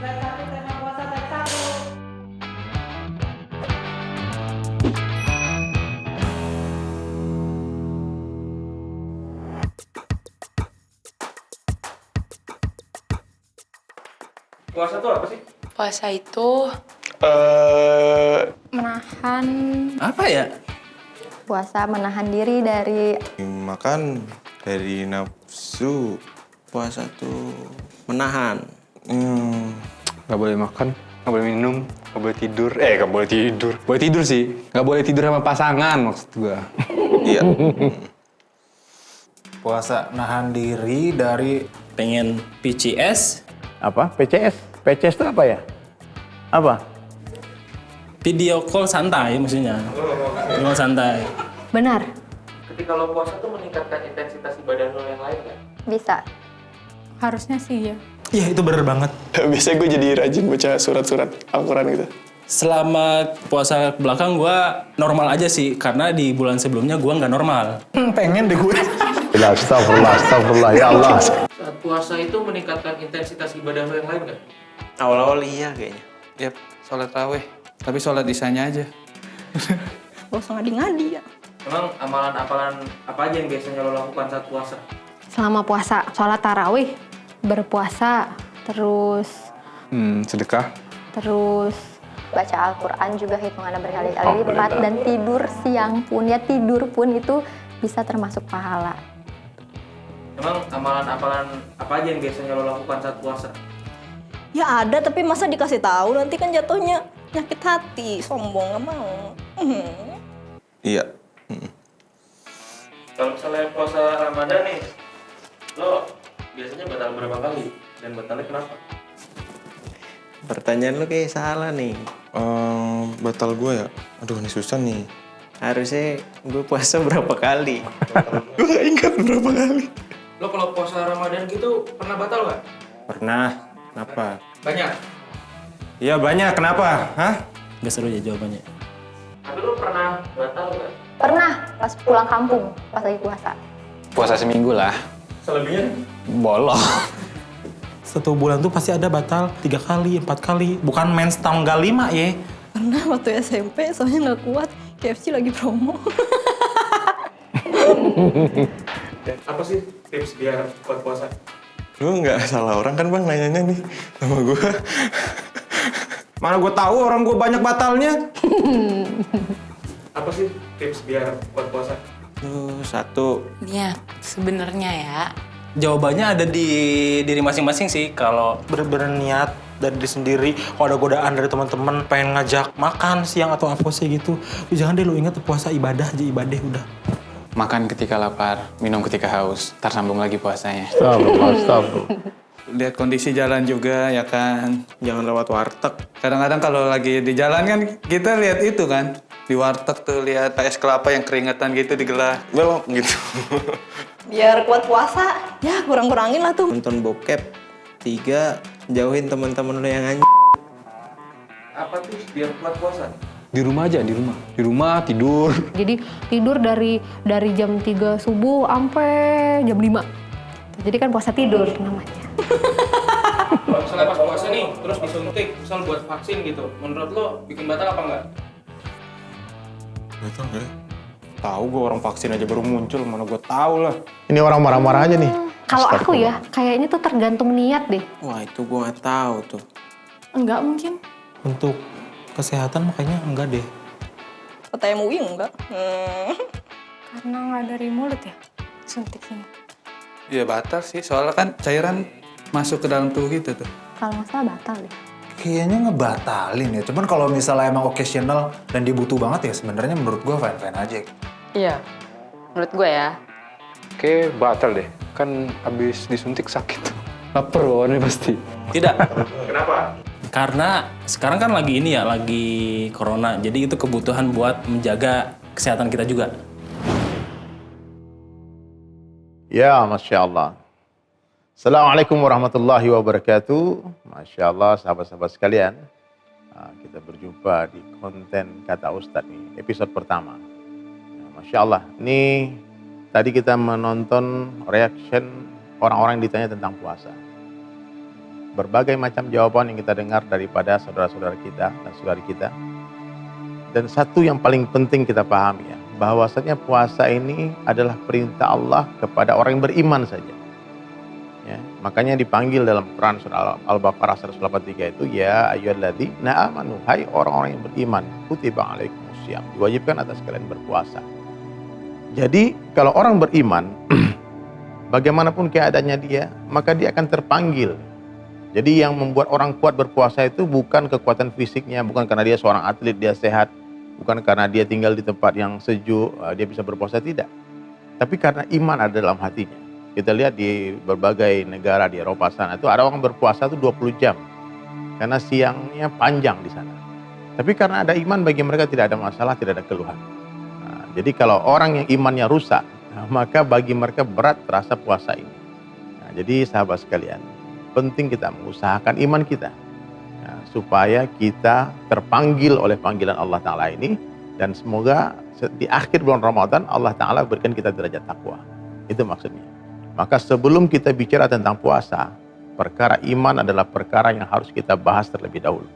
Tes satu tema puasa tes satu. Puasa tuh apa sih? Puasa itu menahan. Apa ya? Puasa menahan diri dari Makan dari nafsu. Puasa tuh menahan. Nggak boleh makan, nggak boleh minum, nggak boleh tidur. Nggak boleh tidur. Boleh tidur sih. Nggak boleh tidur sama pasangan maksud gua. Iya. Puasa nahan diri dari Pengen PCS, Apa? PCS? PCS itu apa ya? Apa? video call santai maksudnya. Video call santai. benar, Ketika lo puasa tuh meningkatkan intensitas ibadah lo yang lain nggak? bisa. Harusnya sih ya. iya itu bener banget. Biasanya gue jadi rajin baca surat-surat Al-Quran gitu. Selama puasa belakang gua normal aja sih, karena di bulan sebelumnya gua nggak normal. Pengen deh gue. Astagfirullah, ya Allah. Saat puasa itu meningkatkan intensitas ibadah lo yang lain nggak? Awal-awal iya kayaknya. Yap, sholat raweh. Tapi sholat isanya aja. Gak usah ngadi-ngadi ya. Emang amalan-amalan apa aja yang biasanya lo lakukan saat puasa? Selama puasa, sholat tarawih, berpuasa, terus Sedekah. baca Al-Quran juga hitungannya berkali-kali lipat, dan tidur siang pun, ya tidur pun itu bisa termasuk pahala. Emang amalan-amalan apa aja yang biasanya lo lakukan saat puasa? Ya ada, tapi masa dikasih tahu nanti kan jatuhnya nyakit hati, sombong, nggak mau. Iya. Kalau misalnya puasa Ramadan nih, lo biasanya batal berapa kali? Dan batalnya kenapa? Pertanyaan lu kayak salah nih. Batal gue ya? Aduh, ini susah nih. Harusnya gue puasa berapa kali? Gue gak ingat berapa kali. Lo kalau puasa Ramadan gitu pernah batal nggak? Pernah. Kenapa? Banyak. Iya banyak. Kenapa? Hah? Gak seru ya jawabannya. Tapi lo pernah batal nggak? Pernah pas pulang kampung, pas lagi puasa. Puasa seminggu lah. Selebihnya? Bolong. Satu bulan tuh pasti ada batal 3 kali, 4 kali. Bukan mens tanggal 5 ya. Karena waktu SMP soalnya nggak kuat, KFC lagi promo. Apa sih tips biar kuat puasa? Lu gak salah orang kan bang nanyanya nih sama gue. Mana gue tahu orang gue banyak batalnya. Apa sih tips biar kuat puasa? Tuh, satu. Niat sebenarnya ya. Jawabannya ada di diri masing-masing sih. Kalau Bener-bener niat dari diri sendiri. Kalau ada godaan dari teman-teman pengen ngajak makan siang atau apa sih gitu. Jangan deh lu ingat puasa ibadah aja, ibadah udah. Makan ketika lapar, minum ketika haus. Ntar sambung lagi puasanya. Astagfirullah. Lihat kondisi jalan juga ya kan. jangan lewat warteg. Kadang-kadang kalau lagi di jalan kan kita lihat itu kan. Di warteg tuh lihat es kelapa yang keringetan gitu digelas. Belok gitu. Biar kuat puasa, ya kurang-kurangin lah tuh. Nonton bokep. 3, jauhin teman-teman lo yang anjing. Apa tips biar kuat puasa? Di rumah aja, di rumah. Di rumah tidur. Jadi tidur dari jam 3 subuh sampai jam 5. Jadi kan puasa tidur namanya. Kalau misalnya pas puasa nih, terus disuntik, misal buat vaksin gitu, menurut lo bikin batal apa enggak? Batal gak ya? Tahu gue orang vaksin aja baru muncul, mana gue tahu lah. Ini orang marah-marah aja nih. Kalau aku ya, kayaknya tuh tergantung niat deh. Wah itu gue gak tahu tuh. Enggak mungkin. Untuk kesehatan makanya enggak deh. Kata MUI enggak. Karena nggak dari mulut ya. Suntik sini. Iya batal sih, soalnya kan cairan masuk ke dalam tubuh kita tuh. Kalau nggak salah batal deh. Kayaknya ngebatalin ya. Cuman kalau misalnya emang occasional dan dibutuh banget ya sebenarnya menurut gue fine-fine aja. Iya. Menurut gue ya. Oke, batal deh. Kan abis disuntik sakit. Laper bawaannya pasti. Tidak. Kenapa? Karena sekarang kan lagi ini ya, lagi corona. Jadi itu kebutuhan buat menjaga kesehatan kita juga. Ya, Masya Allah. Assalamualaikum warahmatullahi wabarakatuh. Masya Allah, sahabat-sahabat sekalian. Kita berjumpa di konten Kata Ustadz nih, episode pertama. Masya Allah, ini tadi kita menonton reaction orang-orang yang ditanya tentang puasa. berbagai macam jawaban yang kita dengar daripada saudara-saudara kita dan saudari kita. Dan satu yang paling penting kita pahami ya, bahwasanya puasa ini adalah perintah Allah kepada orang yang beriman saja. Ya, makanya dipanggil dalam Quran surah Al-Baqarah 183 itu ya ayyuhalladzina amanu, hai orang-orang yang beriman, kutiba alaikumusiyam, diwajibkan atas kalian berpuasa. Jadi kalau orang beriman bagaimanapun keadaannya dia, maka dia akan terpanggil. Jadi yang membuat orang kuat berpuasa itu bukan kekuatan fisiknya, bukan karena dia seorang atlet, dia sehat, bukan karena dia tinggal di tempat yang sejuk, dia bisa berpuasa, tidak. Tapi karena iman ada dalam hatinya. Kita lihat di berbagai negara di Eropa sana itu ada orang berpuasa itu 20 jam. Karena siangnya panjang di sana. Tapi karena ada iman bagi mereka tidak ada masalah, tidak ada keluhan. Nah, jadi kalau orang yang imannya rusak, maka bagi mereka berat terasa puasa ini. Nah, jadi sahabat sekalian, penting kita mengusahakan iman kita supaya kita terpanggil oleh panggilan Allah Ta'ala ini, dan semoga di akhir bulan Ramadan Allah Ta'ala berikan kita derajat takwa. Itu maksudnya. Maka sebelum kita bicara tentang puasa, perkara iman adalah perkara yang harus kita bahas terlebih dahulu.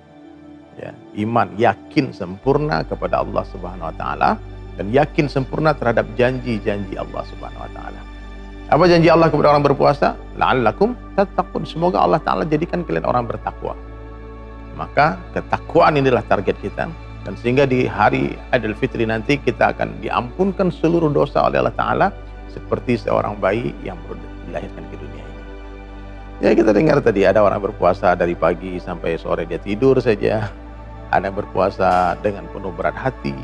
Ya, iman, yakin sempurna kepada Allah Subhanahu Wa Ta'ala dan yakin sempurna terhadap janji-janji Allah Subhanahu Wa Ta'ala. Apa janji Allah kepada orang berpuasa? La'allakum tattaqun. Semoga Allah Ta'ala jadikan kalian orang bertakwa. Maka ketakwaan inilah target kita. Dan sehingga di hari Idul Fitri nanti kita akan diampunkan seluruh dosa oleh Allah Ta'ala seperti seorang bayi yang baru dilahirkan ke dunia ini. Ya, kita dengar tadi ada orang berpuasa dari pagi sampai sore dia tidur saja. Ada yang berpuasa dengan penuh berat hati.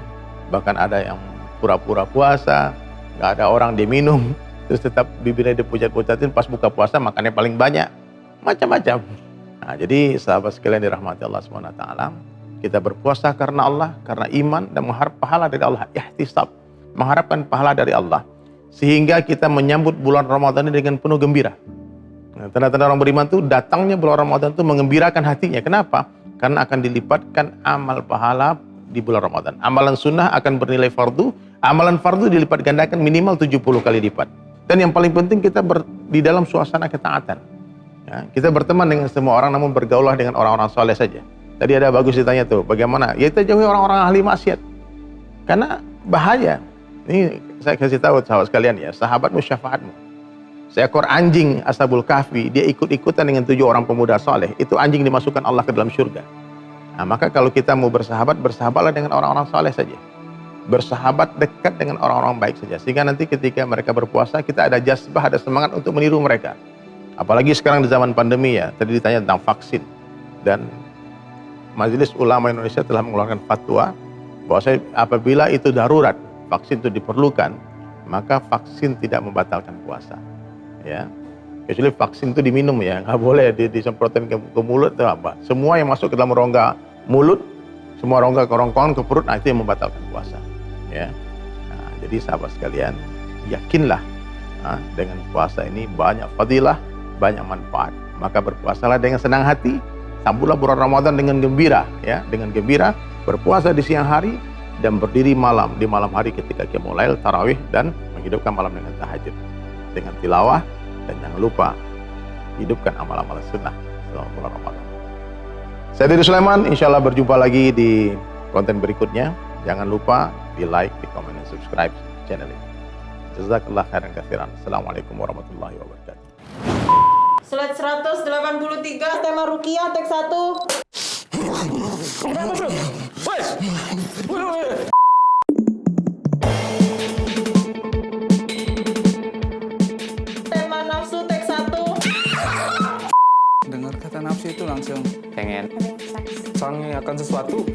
Bahkan ada yang pura-pura puasa, nggak ada orang dia minum, terus tetap bibirnya dipucat-pucatin, pas buka puasa makannya paling banyak, macam-macam. Nah, jadi sahabat sekalian dirahmati Allah SWT, kita berpuasa karena Allah, karena iman dan mengharap pahala dari Allah, ihtisab, mengharapkan pahala dari Allah, sehingga kita menyambut bulan Ramadan ini dengan penuh gembira. Nah, tanda-tanda orang beriman itu datangnya bulan Ramadan itu mengembirakan hatinya. Kenapa? Karena akan dilipatkan amal pahala di bulan Ramadan. Amalan sunnah akan bernilai fardu, amalan fardu dilipat gandakan minimal 70 kali lipat. Dan yang paling penting kita di dalam suasana ketaatan. Ya, kita berteman dengan semua orang namun bergaulah dengan orang-orang soleh saja. Tadi ada bagus ditanya tuh, bagaimana? Ya kita jauhi orang-orang ahli maksiat. Karena bahaya. Ini saya kasih tahu sahabat sekalian ya, sahabatmu syafaatmu. Seekor anjing Ashabul Kahfi, dia ikut-ikutan dengan 7 orang pemuda soleh. Itu anjing dimasukkan Allah ke dalam surga. Nah, maka kalau kita mau bersahabat, bersahabatlah dengan orang-orang soleh saja. Bersahabat dekat dengan orang-orang baik saja. Sehingga nanti ketika mereka berpuasa, kita ada jazbah, ada semangat untuk meniru mereka. Apalagi sekarang di zaman pandemi ya, tadi ditanya tentang vaksin. Dan Majelis Ulama Indonesia telah mengeluarkan fatwa bahwa apabila itu darurat, vaksin itu diperlukan, maka vaksin tidak membatalkan puasa. Ya, kecuali vaksin itu diminum ya, nggak boleh disemprotin ke mulut atau apa. Semua yang masuk ke dalam rongga mulut, semua rongga kerongkongan ke perut, nah itu yang membatalkan puasa. Ya, nah, jadi sahabat sekalian, yakinlah dengan puasa ini banyak fadilah, banyak manfaat. Maka berpuasalah dengan senang hati, sambutlah bulan Ramadan dengan gembira, ya, dengan gembira berpuasa di siang hari dan berdiri malam di malam hari ketika qiyamul lail, tarawih dan menghidupkan malam dengan tahajud, dengan tilawah. Dan jangan lupa hidupkan amal-amal sunnah selama bulan Ramadan. Saya Dede Sulaiman, insya Allah berjumpa lagi di konten berikutnya. Jangan lupa di like, di komen, dan subscribe channel ini. Jazakallah khairan katsiran. Assalamualaikum warahmatullahi wabarakatuh. Slide 183, tema Rukiah, teks 1. Tema nafsu, teks 1. Dengar kata nafsu itu langsung Pengen sange akan sesuatu.